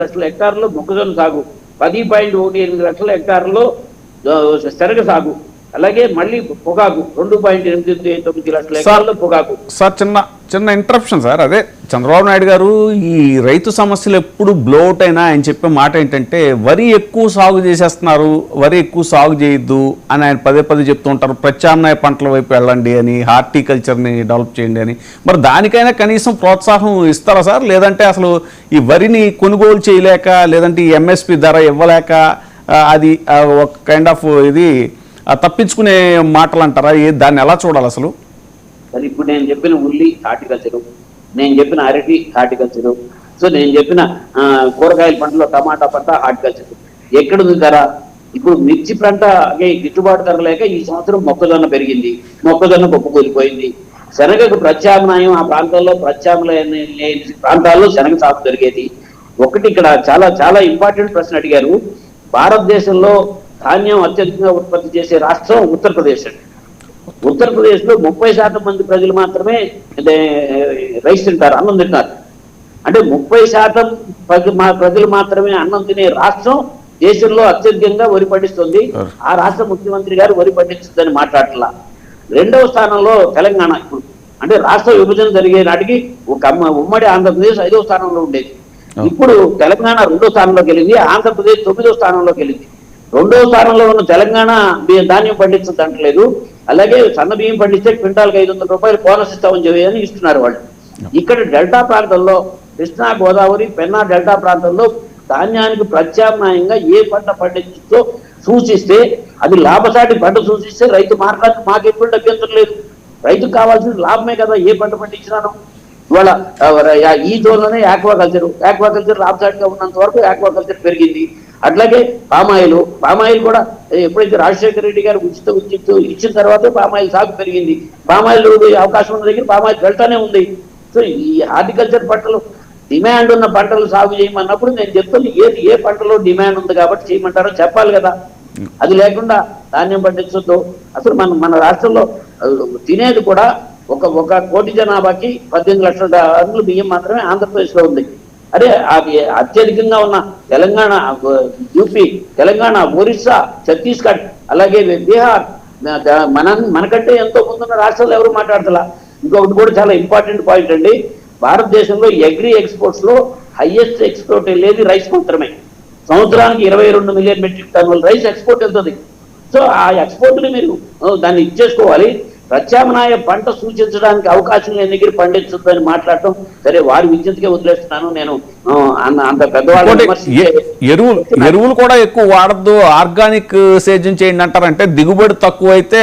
లక్షల హెక్టార్లో మొక్కజొన్న సాగు, 10.18 లక్షల హెక్టార్లో శనగ సాగు, అలాగే మళ్ళీ పొగాకు 2.89 లక్షల హెక్టార్లో పొగాకు. సార్ చిన్న ఇంటరప్షన్ సార్. అదే చంద్రబాబు నాయుడు గారు ఈ రైతు సమస్యలు ఎప్పుడు బ్లోఅవుట్ అయినా ఆయన చెప్పే మాట ఏంటంటే వరి ఎక్కువ సాగు చేసేస్తున్నారు, వరి ఎక్కువ సాగు చేయొద్దు అని ఆయన పదే చెప్తూ ఉంటారు. ప్రత్యామ్నాయ పంటల వైపు వెళ్ళండి అని, హార్టికల్చర్ని డెవలప్ చేయండి అని. మరి దానికైనా కనీసం ప్రోత్సాహం ఇస్తారా సార్? లేదంటే అసలు ఈ వరిని కొనుగోలు చేయలేక, లేదంటే ఈ ఎంఎస్పి ధర ఇవ్వలేక అది ఒక కైండ్ ఆఫ్ ఇది తప్పించుకునే మాటలు అంటారా? దాన్ని ఎలా చూడాలి అసలు? సరే, ఇప్పుడు నేను చెప్పిన ఉల్లి హార్టికల్చరు, నేను చెప్పిన అరటి హార్టికల్చరు, సో నేను చెప్పిన కూరగాయల పంటలో టమాటా పంట హార్టికల్చర్ ఎక్కడుంది ధర? ఇప్పుడు మిర్చి పంట గిట్టుబాటు ధర లేక ఈ సంవత్సరం మొక్కజొన్న పెరిగింది, మొక్కజొన్న కుప్పకూలిపోయింది. శనగకు ప్రత్యామ్నాయం ఆ ప్రాంతాల్లో ప్రత్యామ్నాయం లేని ప్రాంతాల్లో శనగ సాగు జరిగేది. ఒకటి ఇక్కడ చాలా చాలా ఇంపార్టెంట్ ప్రశ్న అడిగారు. భారతదేశంలో ధాన్యం అత్యధికంగా ఉత్పత్తి చేసే రాష్ట్రం ఉత్తరప్రదేశ్ అండి. ఉత్తరప్రదేశ్లో 30% మంది ప్రజలు మాత్రమే రైస్ తింటారు, అన్నం తింటారు. అంటే 30% ప్రజలు మాత్రమే అన్నం తినే రాష్ట్రం దేశంలో అత్యధికంగా వరి పండిస్తుంది. ఆ రాష్ట్ర ముఖ్యమంత్రి గారు వరి పండించదని మాట్లాడట్లా. రెండవ స్థానంలో తెలంగాణ. ఇప్పుడు అంటే రాష్ట్ర విభజన జరిగే నాటికి ఉమ్మడి ఆంధ్రప్రదేశ్ 5వ స్థానంలో ఉండేది. ఇప్పుడు తెలంగాణ 2వ స్థానంలోకి వెళ్ళింది, ఆంధ్రప్రదేశ్ 9వ స్థానంలోకి వెళ్ళింది. 2వ స్థానంలో ఉన్న తెలంగాణ ధాన్యం పండించదంటలేదు. అలాగే సన్న బియ్యం పండిస్తే క్వింటాల్కి 500 రూపాయలు బోనస్ ఇస్తామని ఇస్తున్నారు వాళ్ళు. ఇక్కడ డెల్టా ప్రాంతంలో కృష్ణా, గోదావరి, పెన్నా డెల్టా ప్రాంతంలో ధాన్యానికి ప్రత్యామ్నాయంగా ఏ పంట పండించో సూచిస్తే, అది లాభసాటి పంట సూచిస్తే రైతు మాట్లాడి మాకు ఎప్పుడు అభ్యంతరం లేదు. రైతుకు కావాల్సిన లాభమే కదా ఏ పంట పండించినాను. ఇవాళ ఈ జోన్లోనే ఆక్వాకల్చర్ లాభసాటిగా ఉన్నంత వరకు ఆక్వాకల్చర్ పెరిగింది. అట్లాగే పామాయిల్ కూడా ఎప్పుడైతే రాజశేఖర రెడ్డి గారు ఉచిత ఇచ్చిన తర్వాత పామాయిల్ సాగు పెరిగింది. పామాయిల్ అవకాశం ఉన్న దగ్గర పామాయిల్ వెళ్తానే ఉంది. సో ఈ హార్టికల్చర్ పంటలు డిమాండ్ ఉన్న పంటలు సాగు చేయమన్నప్పుడు నేను చెప్తాను ఏ పంటలో డిమాండ్ ఉంది కాబట్టి చేయమంటారో చెప్పాలి కదా. అది లేకుండా ధాన్యం పండించొద్దు. అసలు మన రాష్ట్రంలో తినేది కూడా ఒక కోటి జనాభాకి 18 లక్షల టన్నుల బియ్యం మాత్రమే ఆంధ్రప్రదేశ్లో ఉంది. అరే అది అత్యధికంగా ఉన్న తెలంగాణ, యూపీ, తెలంగాణ, ఒరిస్సా, ఛత్తీస్గఢ్, అలాగే బీహార్, మనకంటే ఎంతో ముందున్న రాష్ట్రాలు ఎవరు మాట్లాడతలా. ఇంకొకటి కూడా చాలా ఇంపార్టెంట్ పాయింట్ అండి. భారతదేశంలో అగ్రి ఎక్స్పోర్ట్స్ లో హైయెస్ట్ ఎక్స్పోర్ట్ వెళ్ళేది రైస్ మాత్రమే. సంవత్సరానికి 22 మిలియన్ మెట్రిక్ టన్నుల రైస్ ఎక్స్పోర్ట్ వెళ్తుంది. సో ఆ ఎక్స్పోర్ట్ని మీరు దాన్ని ఇచ్చేసుకోవాలి. ప్రత్యామ్నాయ పంట సూచించడానికి అవకాశం లేని దగ్గర పండించొద్దని మాట్లాడటం సరే, వారి విద్యుత్కే వదిలేస్తున్నాను నేను. అంత పెద్దవాళ్ళు ఎరువులు కూడా ఎక్కువ వాడద్దు, ఆర్గానిక్ సేద్యం చేయండి అంటారంటే దిగుబడి తక్కువ అయితే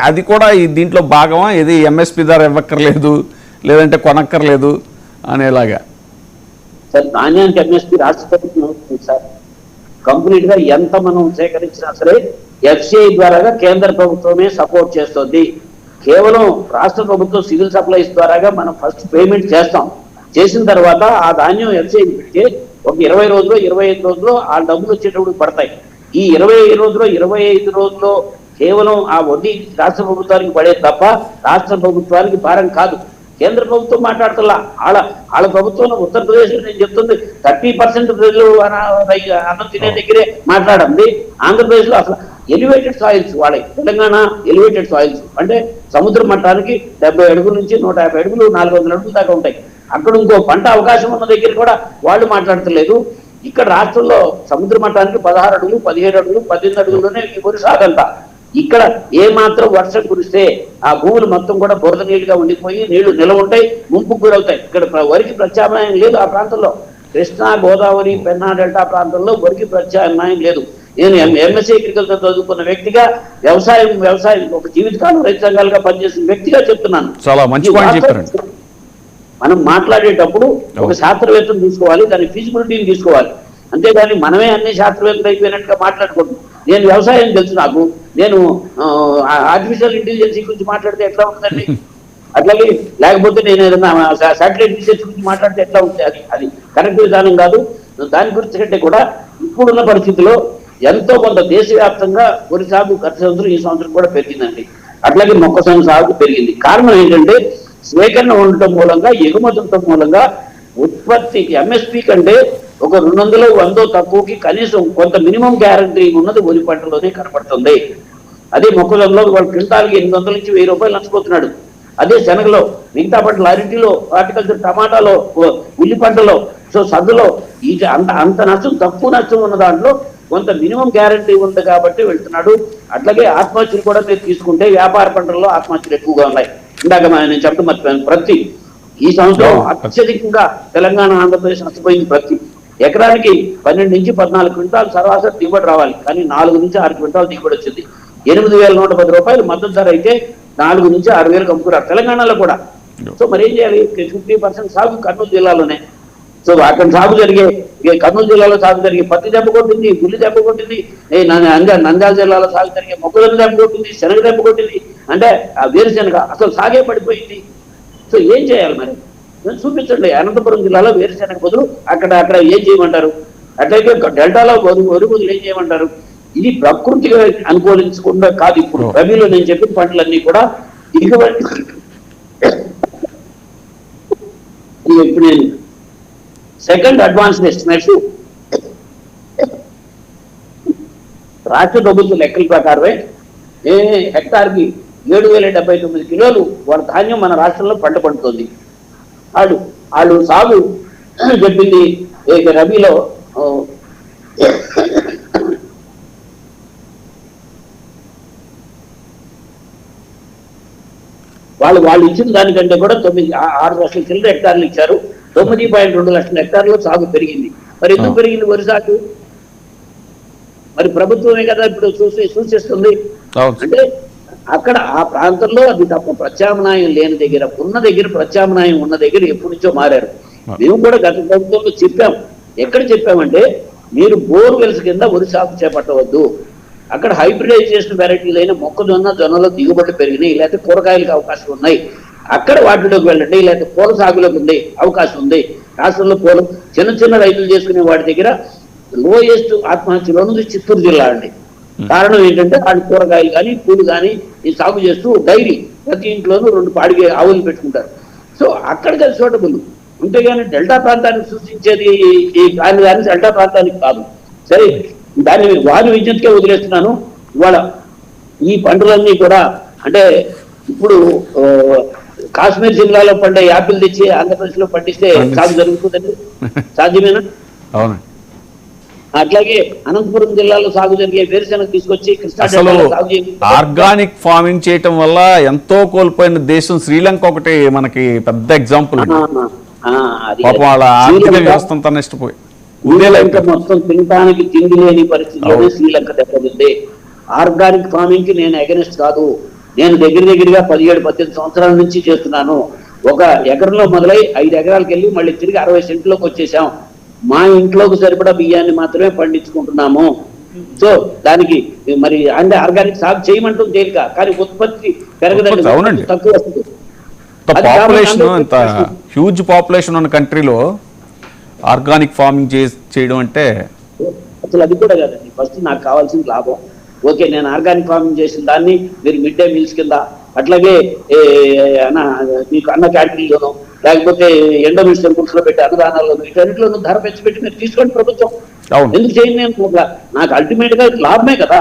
అది కూడా దీంట్లో భాగమా? ఇది ఎంఎస్పి ధర ఇవ్వక్కర్లేదు, లేదంటే కొనక్కర్లేదు అనేలాగా. సార్, ధాన్యానికి ఎంఎస్పి రాష్ట్ర ప్రభుత్వం సార్ కంప్లీట్ గా ఎంత మనం సేకరించినా సరే ఎఫ్సిఐ ద్వారాగా కేంద్ర ప్రభుత్వమే సపోర్ట్ చేస్తుంది. కేవలం రాష్ట్ర ప్రభుత్వం సివిల్ సప్లైస్ ద్వారాగా మనం ఫస్ట్ పేమెంట్ చేస్తాం. చేసిన తర్వాత ఆ ధాన్యం ఎఫ్సిఐ పెడితే ఒక 20 రోజులు 25 రోజులు ఆ డబ్బులు వచ్చేటప్పుడు పడతాయి. ఈ 25 రోజులు 25 రోజుల్లో కేవలం ఆ వడ్డీ రాష్ట్ర ప్రభుత్వానికి పడేది తప్ప రాష్ట్ర ప్రభుత్వానికి భారం కాదు. కేంద్ర ప్రభుత్వం మాట్లాడుతున్నా వాళ్ళ ప్రభుత్వంలో ఉత్తరప్రదేశ్ నేను చెప్తుంది 30% ప్రజలు అన్నం తినే దగ్గరే మాట్లాడండి. ఆంధ్రప్రదేశ్ లో అసలు ఎలివేటెడ్ సాయిల్స్ వాడే. తెలంగాణ ఎలివేటెడ్ సాయిల్స్ అంటే సముద్ర మట్టానికి 70 అడుగుల నుంచి 150 అడుగులు 400 అడుగుల దాకా ఉంటాయి. అక్కడ ఇంకో పంట అవకాశం ఉన్న దగ్గర కూడా వాళ్ళు మాట్లాడతలేదు. ఇక్కడ రాష్ట్రంలో సముద్ర మట్టానికి 16 అడుగులు 17 అడుగులు 18 అడుగుల్లోనే ఈ వరి సాగంతా. ఇక్కడ ఏ మాత్రం వర్షం కురిస్తే ఆ భూములు మొత్తం కూడా బురద నీళ్ళుగా ఉండిపోయి నీళ్లు నిలవ ఉంటాయి, ముంపుకు గురవుతాయి. ఇక్కడ వరికి ప్రత్యామ్నాయం లేదు. ఆ ప్రాంతంలో కృష్ణా, గోదావరి, పెన్నా డెల్టా ప్రాంతంలో వరికి ప్రత్యామ్నాయం లేదు. నేను ఎంఎస్సీ అగ్రికల్చర్ చదువుకున్న వ్యక్తిగా వ్యవసాయం ఒక జీవితకాలం రైతు సంఘాలుగా పనిచేసిన వ్యక్తిగా చెప్తున్నాను. చాలా మంచి పాయింట్ చెప్పారండి. మనం మాట్లాడేటప్పుడు ఒక శాస్త్రవేత్తను తీసుకోవాలి, దాని ఫీజిబిలిటీని తీసుకోవాలి. అంతేగాని మనమే అన్ని శాస్త్రవేత్తలు అయిపోయినట్టుగా మాట్లాడుకుంటున్నాం. నేను వ్యవసాయం తెలుసు నాకు, నేను ఆర్టిఫిషియల్ ఇంటెలిజెన్స్ గురించి మాట్లాడితే ఎట్లా ఉంటుందండి? అట్లాగే లేకపోతే నేను ఏదైనా శాటిలైట్ రీసెర్చ్ గురించి మాట్లాడితే ఎట్లా ఉంటుంది? అది కరెక్ట్ విధానం కాదు. దాని గురించి కంటే కూడా ఇప్పుడున్న పరిస్థితిలో ఎంతో కొంత దేశవ్యాప్తంగా వరి సాగు గత సంవత్సరం ఈ సంవత్సరం కూడా పెరిగిందండి. అట్లాగే మొక్కజొన్న సాగు పెరిగింది. కారణం ఏంటంటే స్వీకరణ ఉండటం మూలంగా, ఎగుమతులతో మూలంగా ఉత్పత్తి ఎంఎస్పి కంటే ఒక 200 100 తక్కువకి కనీసం కొంత మినిమం గ్యారంటీ ఉన్నది వరి పంటలోనే కనపడుతుంది. అదే మొక్కజొన్నలో వాళ్ళు క్వింటాల్కి 800 నుంచి 1000 రూపాయలు నష్టపోతున్నాడు. అదే శనగలో, మిగతా పంటలు, అరటిలో, హార్టికల్చర్, టమాటాలో, ఉల్లి పంటలో, సో సద్దులో ఇది అంత నష్టం, తక్కువ నష్టం ఉన్న దాంట్లో కొంత మినిమం గ్యారంటీ ఉంది కాబట్టి వెళ్తున్నాడు. అట్లాగే ఆత్మహత్యలు కూడా మీరు తీసుకుంటే వ్యాపార పంటల్లో ఆత్మహత్యలు ఎక్కువగా ఉన్నాయి. ఇందాక నేను చెప్పడం మర్చిపోయాను. ప్రతి ఈ సంవత్సరం అత్యధికంగా తెలంగాణ, ఆంధ్రప్రదేశ్ నష్టపోయింది. ప్రతి ఎకరానికి 12 నుంచి 14 క్వింటాలు సరాసరి దిగుబడి రావాలి, కానీ 4 నుంచి 6 క్వింటాలు దిగుబడి వచ్చింది. 8,110 రూపాయలు మద్దతు ధర అయితే 4 నుంచి 6,000 అమ్ముకున్నారు తెలంగాణలో కూడా. సో మరి ఏం చేయాలి? 50% సాగు కర్నూలు జిల్లాలోనే. సో అక్కడ సాగు జరిగే, కర్నూలు జిల్లాలో సాగు జరిగే పత్తి దెబ్బ కొట్టింది, ఉల్లి దెబ్బ కొట్టింది, నంద్యాల జిల్లాలో సాగు జరిగే మొక్కజొన్న దెబ్బ కొట్టింది, శనగ దెబ్బ కొట్టింది, అంటే ఆ వేరుశనగ అసలు సాగే పడిపోయింది. సో ఏం చేయాలి మరి? చూపించండి. అనంతపురం జిల్లాలో వేరుశనగ బదులు అక్కడ ఏం చేయమంటారు? అట్లయితే డెల్టాలో వరి బదులు ఏం చేయమంటారు? ఇది ప్రకృతిగా అనుకూలించకుండా కాదు. ఇప్పుడు రబీలో నేను చెప్పిన పంటలన్నీ కూడా ఇప్పుడు నేను సెకండ్ అడ్వాన్స్ ఎస్టిమేట్స్ రాష్ట్ర ప్రభుత్వ లెక్కల ప్రకారమే హెక్టార్కి 7,079 కిలోలు వాళ్ళ ధాన్యం మన రాష్ట్రంలో పంట పండుతుంది. వాళ్ళు సాగు చెప్పింది రబీలో వాళ్ళు ఇచ్చిన దానికంటే కూడా 6 లక్షల చిల్లర హెక్టార్లు ఇచ్చారు. 9.2 లక్షల హెక్టార్లు సాగు పెరిగింది. మరి ఎందుకు పెరిగింది వరి సాగు? మరి ప్రభుత్వమే కదా ఇప్పుడు సూచిస్తుంది. అంటే అక్కడ ఆ ప్రాంతంలో అది తప్ప ప్రత్యామ్నాయం లేని దగ్గర, ఉన్న దగ్గర ప్రత్యామ్నాయం ఉన్న దగ్గర ఎప్పటి నుంచో మారారు. మేము కూడా గత ప్రభుత్వంలో చెప్పాం. ఎక్కడ చెప్పామంటే మీరు బోర్వెల్స్ కింద వరి సాగు చేపట్టవద్దు. అక్కడ హైబ్రిడైజేషన్ వెరైటీలు అయిన మొక్కజొన్న, జొన్నలో దిగుబడి పెరిగినాయి, లేకపోతే కూరగాయలకు అవకాశం ఉన్నాయి, అక్కడ వాటిలోకి వెళ్ళండి. లేకపోతే పూల సాగులోకి ఉంది అవకాశం ఉంది. రాష్ట్రంలో పూలు చిన్న రైతులు చేసుకునే వాటి దగ్గర లోయెస్ట్ ఆత్మహత్యలో ఉన్నది చిత్తూరు జిల్లా అండి. కారణం ఏంటంటే వాళ్ళు కూరగాయలు కానీ పూలు కానీ ఈ సాగు చేస్తూ డైరీ ప్రతి ఇంట్లోనూ 2 పాడిగే ఆవులు పెట్టుకుంటారు. సో అక్కడికి అది సూటబుల్. అంతేగాని డెల్టా ప్రాంతానికి సూచించేది కానీ డెల్టా ప్రాంతానికి కాదు. సరే, దాన్ని వారి విజ్ఞతకే వదిలేస్తున్నాను. ఇవాళ ఈ పంటలన్నీ కూడా అంటే ఇప్పుడు కాశ్మీర్ జిల్లాలో పండే యాపిల్ తెచ్చి ఆంధ్రప్రదేశ్ లో పండిస్తే సాగు జరుగుతుందండి? సాధ్యమేనా? అవును. అట్లాగే అనంతపురం జిల్లాలో సాగు జరిగే వేరుశనగ తీసుకొచ్చి కృష్ణా జిల్లాలో సాగు చేయాలి. ఆర్గానిక్ ఫార్మింగ్ చేయటం వల్ల ఎంతో కోల్పోయిన దేశం శ్రీలంక ఒకటి మనకి పెద్ద ఎగ్జాంపుల్. వాళ్ళ ఆర్థిక వ్యవస్థ అంతా నష్టపోయి మొత్తం తినడానికి తిండి లేని పరిస్థితిలోనే శ్రీలంక దెబ్బతింది. ఆర్గానిక్ ఫార్మింగ్ కి నేను అగెనిస్ట్ కాదు. నేను దగ్గరగా 17-18 సంవత్సరాల నుంచి చేస్తున్నాను. ఒక ఎకరంలో మొదలై 5 ఎకరాలకు వెళ్ళి మళ్ళీ తిరిగి 60 సెంట్లోకి వచ్చేసాం. మా ఇంట్లోకి సరిపడా బియ్యాన్ని మాత్రమే పండించుకుంటున్నాము. సో దానికి మరి అంటే ఆర్గానిక్ సాగు చేయమంటుంది తేలిక, కానీ ఉత్పత్తి పెరగదండి, తక్కువ వస్తుంది. హ్యూజ్ పాపులేషన్ ఉన్న కంట్రీలో ఆర్గానిక్ ఫార్మింగ్ చేయడం అంటే అసలు అది కూడా కాదండి. ఫస్ట్ నాకు కావాల్సిన లాభం. ఓకే, నేను ఆర్గానిక్ ఫార్మింగ్ చేసిన దాన్ని మీరు మిడ్ డే మీల్స్ కింద, అట్లాగే మీకు అన్న క్యాంటీన్లోనో, లేకపోతే ఎండోమెంట్స్ టెంపుల్స్ లో పెట్టి అన్నదానాల్లోనూ, వీటన్నిటిలోనూ ధర పెంచి మీరు తీసుకోండి ప్రభుత్వం. ఎందుకు చేయండి? నేను నాకు అల్టిమేట్ గా లాభమే కదా.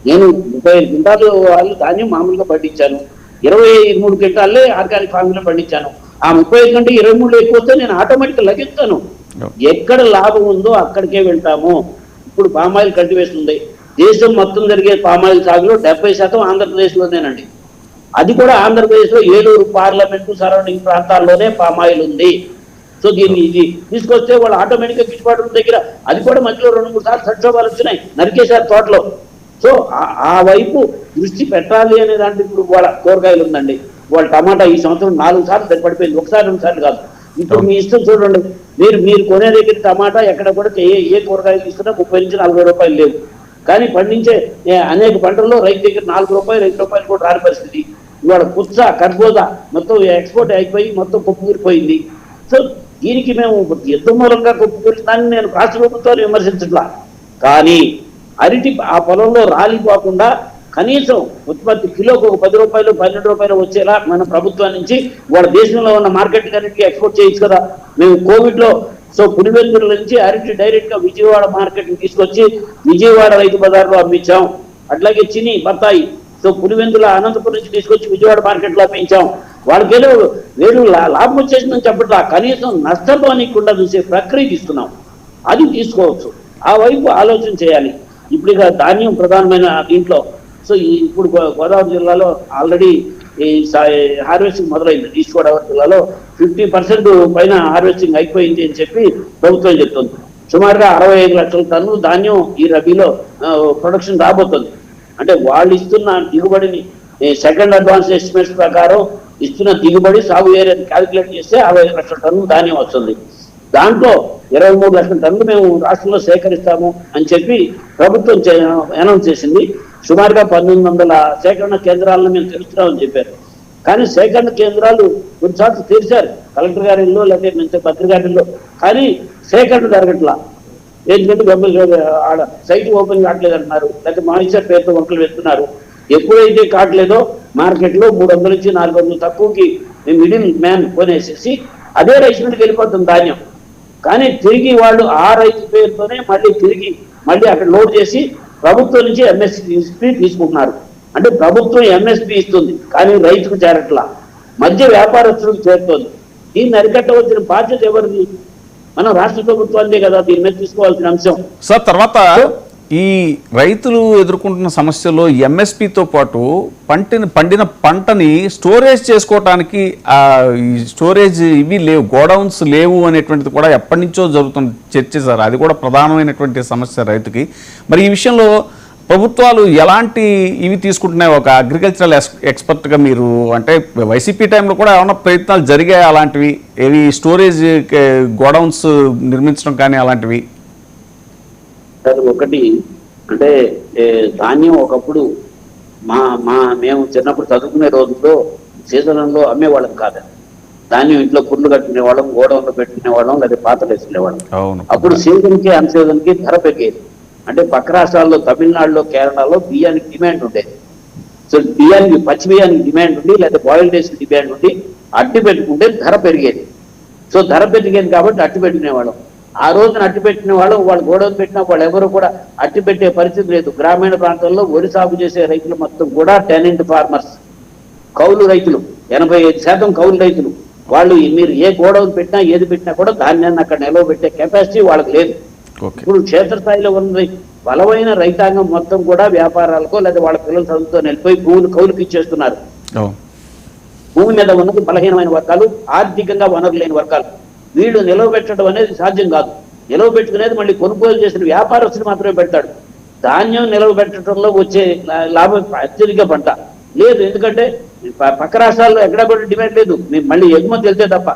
నేను 35 క్వింటాలు వాళ్ళు ధాన్యం మామూలుగా పండించాను, 23 క్వింటాలే ఆర్గానిక్ ఫార్మింగ్ లో పండించాను. ఆ 35 కంటే 23 ఎక్కువ వస్తే నేను ఆటోమేటిక్ లభిస్తాను. ఎక్కడ లాభం ఉందో అక్కడికే వెళ్తాము. ఇప్పుడు పామాయిల్ కల్టివేషన్ ఉంది. దేశం మొత్తం జరిగే పామాయిల్ సాగులో 70% ఆంధ్రప్రదేశ్ లోనేనండి. అది కూడా ఆంధ్రప్రదేశ్ లో ఏలూరు పార్లమెంటు సరౌండింగ్ ప్రాంతాల్లోనే పామాయిల్ ఉంది. సో దీన్ని ఇది తీసుకొస్తే వాళ్ళు ఆటోమేటిక్ గా గిట్టుబాటు దగ్గర, అది కూడా మధ్యలో 2-3 సార్లు సంక్షోభాలు వచ్చినాయి, నరికేశారు తోటలో. సో ఆ వైపు దృష్టి పెట్టాలి అనే దాంట్లో ఇప్పుడు వాళ్ళ కూరగాయలు ఉందండి. వాళ్ళ టమాటా ఈ సంవత్సరం 4 సార్లు సరిపడిపోయింది, 1 సారి 2 సార్లు కాదు. ఇప్పుడు మీ ఇష్టం చూడండి. మీరు కొనే దగ్గర టమాటా ఎక్కడ కూడా ఏ కూరగాయలు తీసుకున్నా 30 నుంచి 40 రూపాయలు లేవు. కానీ పండించే అనేక పంటల్లో రైతు దగ్గర 4 రూపాయలు 5 రూపాయలు కూడా రాని పరిస్థితి. ఇవాళ పుచ్చ, కర్బూజా మొత్తం ఎక్స్పోర్ట్ అయిపోయి మొత్తం కుప్పకూరిపోయింది. సో దీనికి మేము యుద్ధం మూలంగా కుప్పకూరిదాన్ని నేను రాష్ట్ర ప్రభుత్వాన్ని విమర్శించట్లా. కానీ అరటి ఆ పొలంలో రాలిపోకుండా కనీసం ఉత్పత్తి కిలోకి ఒక 10 రూపాయలు 12 రూపాయలు వచ్చేలా మన ప్రభుత్వం నుంచి వాళ్ళ దేశంలో ఉన్న మార్కెట్ కన్నిటికీ ఎక్స్పోర్ట్ చేయొచ్చు కదా. మేము కోవిడ్ లో సో పులివెందుల నుంచి అరటి డైరెక్ట్ గా విజయవాడ మార్కెట్ కి తీసుకొచ్చి విజయవాడ రైతు బజార్లో అమ్మించాం. అట్లాగే చిని బత్తాయి సో పులివెందుల అనంతపురం నుంచి తీసుకొచ్చి విజయవాడ మార్కెట్ లో అమ్మించాం. వాళ్ళకేదో వేరు లాభం వచ్చేసిందని చెప్పట్లా, కనీసం నష్టపోనీయకుండా చూసే ప్రక్రియ తీసుకున్నాం. అది తీసుకోవచ్చు, ఆ వైపు ఆలోచన చేయాలి. ఇప్పుడు ఇక ధాన్యం ప్రధానమైన దీంట్లో సో ఇప్పుడు గోదావరి జిల్లాలో ఆల్రెడీ ఈ హార్వెస్టింగ్ మొదలైంది. ఈస్ట్ గోదావరి జిల్లాలో 50% పైన హార్వెస్టింగ్ అయిపోయింది అని చెప్పి ప్రభుత్వం చెప్తుంది. సుమారుగా 65 లక్షల టన్నులు ధాన్యం ఈ రబీలో ప్రొడక్షన్ రాబోతుంది. అంటే వాళ్ళు ఇస్తున్న దిగుబడిని సెకండ్ అడ్వాన్స్ ఎస్టిమేట్స్ ప్రకారం ఇస్తున్న దిగుబడి సాగు ఏరియాని క్యాలిక్యులేట్ చేస్తే 65 లక్షల టన్నులు ధాన్యం వస్తుంది. దాంట్లో 23 లక్షల టన్నులు మేము రాష్ట్రంలో సేకరిస్తాము అని చెప్పి ప్రభుత్వం అనౌన్స్ చేసింది. సుమారుగా 1900 సేకరణ కేంద్రాలను మేము తెరుస్తున్నామని చెప్పారు. కానీ సేకరణ కేంద్రాలు కొన్నిసార్లు తెరిచారు, కలెక్టర్ గారి ఇల్లు లేకపోతే మంత్రి గారి ఇల్లు, కానీ సేకరణ జరగట్లా. ఎందుకంటే ఆడ సైట్ ఓపెన్ కావట్లేదు అంటున్నారు, లేకపోతే మాయిశ్చర్ పేరుతో వంకలు వేస్తున్నారు. ఎప్పుడైతే కావట్లేదో మార్కెట్లో 300 నుంచి 400 తక్కువకి మిడిల్ మ్యాన్ కొనేసేసి అదే రైస్ మిల్కి వెళ్ళిపోతుంది ధాన్యం. కానీ తిరిగి వాళ్ళు ఆ రైతు పేరుతోనే మళ్ళీ అక్కడ లోడ్ చేసి ప్రభుత్వం నుంచి ఎంఎస్పీ తీసుకుంటున్నారు. అంటే ప్రభుత్వం ఎంఎస్పీ ఇస్తుంది కానీ రైతుకు చేరట్లా, మధ్య వ్యాపారస్తులకు చేరుతోంది. దీన్ని అరికట్టవలసిన బాధ్యత ఎవరిది? మనం రాష్ట్ర ప్రభుత్వాన్ని కదా దీని మీద తీసుకోవాల్సిన అంశం. సార్ తర్వాత ఈ రైతులు ఎదుర్కొంటున్న సమస్యలో ఎంఎస్పితో పాటు పండిన పంటని స్టోరేజ్ చేసుకోవటానికి స్టోరేజ్ ఇవి లేవు, గోడౌన్స్ లేవు అనేటువంటిది కూడా ఎప్పటి నుంచో జరుగుతున్న చర్చ సార్. అది కూడా ప్రధానమైనటువంటి సమస్య రైతుకి. మరి ఈ విషయంలో ప్రభుత్వాలు ఎలాంటి ఇవి తీసుకుంటున్నాయి? ఒక అగ్రికల్చరల్ ఎక్స్పర్ట్గా మీరు, అంటే వైసీపీ టైంలో కూడా ఏమైనా ప్రయత్నాలు జరిగాయి అలాంటివి, ఏవి స్టోరేజ్ గోడౌన్స్ నిర్మించడం కానీ అలాంటివి? ఒకటి అంటే ధాన్యం ఒకప్పుడు మేము చిన్నప్పుడు చదువుకునే రోజుల్లో సీజన్లో అమ్మేవాళ్ళం కాదు. ధాన్యం ఇంట్లో పుర్లు కట్టుకునేవాళ్ళం, గోడౌన్లో పెట్టుకునేవాళ్ళం, లేదా పాతలు వేసుకునేవాళ్ళం. అప్పుడు సీజన్కి అన్ సీజన్కి ధర పెరిగేది. అంటే పక్క రాష్ట్రాల్లో తమిళనాడులో కేరళలో బియ్యానికి డిమాండ్ ఉండేది. సో బియ్యానికి పచ్చి బియ్యానికి డిమాండ్ ఉండి లేదా బాయిల్డ్ రైస్కి డిమాండ్ ఉండి అట్టి పెట్టుకుంటే ధర పెరిగేది. సో ధర పెరిగేది కాబట్టి అట్టి పెట్టుకునేవాళ్ళం. ఆ రోజున అట్టి పెట్టిన వాళ్ళు గోడౌన్ పెట్టిన వాళ్ళు ఎవరు కూడా అట్టి పెట్టే పరిస్థితి లేదు. గ్రామీణ ప్రాంతాల్లో వరి సాగు చేసే రైతులు మొత్తం కూడా టెనెంట్ ఫార్మర్స్, కౌలు రైతులు, 85% కౌలు రైతులు. వాళ్ళు మీరు ఏ గోడౌన్ పెట్టినా ఏది పెట్టినా కూడా ధాన్యాన్ని అక్కడ నిల్వ పెట్టే కెపాసిటీ వాళ్ళకి లేదు. ఇప్పుడు క్షేత్రస్థాయిలో ఉన్నది బలమైన రైతాంగం మొత్తం కూడా వ్యాపారాలకో లేదా వాళ్ళ పిల్లల చదువుతో వెళ్ళిపోయి భూములు కౌలుకి ఇచ్చేస్తున్నారు. భూమి మీద ఉన్నది బలహీనమైన వర్గాలు, ఆర్థికంగా వనరు లేని వర్గాలు. వీళ్ళు నిలవ పెట్టడం అనేది సాధ్యం కాదు. నిలవ పెట్టుకునేది మళ్ళీ కొనుగోలు చేసిన వ్యాపారస్తులు మాత్రమే పెడతాడు. ధాన్యం నిలవ పెట్టడంలో వచ్చే లాభం అత్యధిక పంట లేదు. ఎందుకంటే పక్క రాష్ట్రాల్లో ఎక్కడా కూడా డిమాండ్ లేదు. మళ్ళీ ఎగుమతి వెళ్తే తప్ప.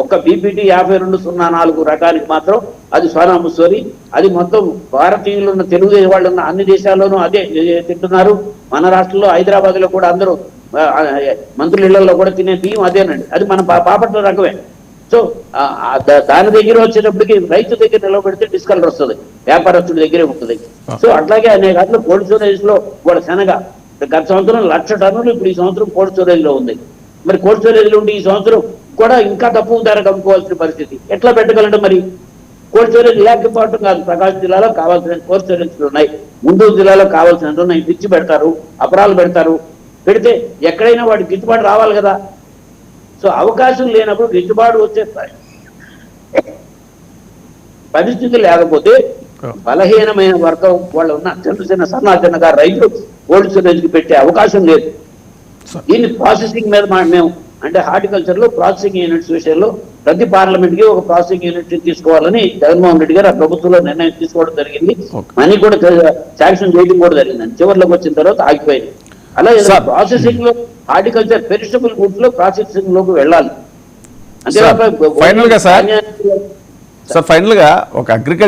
ఒక్క బీపీటీ 5204 రకానికి మాత్రం అది సోనా ముసోరి, అది మొత్తం భారతీయులు ఉన్న తెలుగు వాళ్ళు ఉన్న అన్ని దేశాల్లోనూ అదే తింటున్నారు. మన రాష్ట్రంలో హైదరాబాద్ లో కూడా అందరూ మంత్రుల ఇళ్లలో కూడా తినే బియ్యం అదేనండి. అది మన పాపట్ల రకమే. సో దాని దగ్గర వచ్చేటప్పటికి రైతు దగ్గర నిలబెడితే డిస్కలర్ వస్తుంది, వ్యాపారస్తుడి దగ్గరే ఉంటుంది. సో అట్లాగే అనేక అట్లా కోల్డ్ స్టోరేజ్ లో కూడా శనగ గత సంవత్సరం 1,00,000 టన్నులు ఇప్పుడు ఈ సంవత్సరం కోల్డ్ స్టోరేజ్ లో ఉంది. మరి కోల్డ్ స్టోరేజ్ లో ఉండి ఈ సంవత్సరం కూడా ఇంకా తక్కువ ధరకు అమ్ముకోవాల్సిన పరిస్థితి. ఎట్లా పెట్టగలంటే మరి కోల్డ్ స్టోరేజ్ లేకపోవడం కాదు, ప్రకాశం జిల్లాలో కావాల్సిన కోల్డ్ స్టోరేజ్లు ఉన్నాయి, గుంటూరు జిల్లాలో కావాల్సినట్టు ఉన్నాయి. పిచ్చి పెడతారు, అపరాలు పెడతారు. పెడితే ఎక్కడైనా వాడికి గిట్టుబాటు రావాలి కదా. సో అవకాశం లేనప్పుడు గిట్టుబాటు వచ్చే పరిస్థితి లేకపోతే బలహీనమైన వర్గం వాళ్ళు ఉన్న చిన్న సన్నాచనగా రైతులు కోల్డ్ స్టోరేజ్కి పెట్టే అవకాశం లేదు. దీన్ని ప్రాసెసింగ్ మీద మేము అంటే హార్టికల్చర్ లో ప్రాసెసింగ్ యూనిట్స్ విషయంలో ప్రతి పార్లమెంట్ కి ఒక ప్రాసెసింగ్ యూనిట్ తీసుకోవాలని జగన్మోహన్ రెడ్డి గారు ఆ ప్రభుత్వంలో నిర్ణయం తీసుకోవడం జరిగింది. మనీ కూడా శాంక్షన్ చేయడం కూడా జరిగింది. చివరిలోకి వచ్చిన తర్వాత ఆగిపోయింది. అలాగే ప్రాసెసింగ్ లో హార్టికల్చర్ పెరిషబుల్ గుడ్స్ లో ప్రాసెసింగ్ లోకి వెళ్ళాలి. అంతే ఫైనల్ గా ఒక అగ్రికల్చర్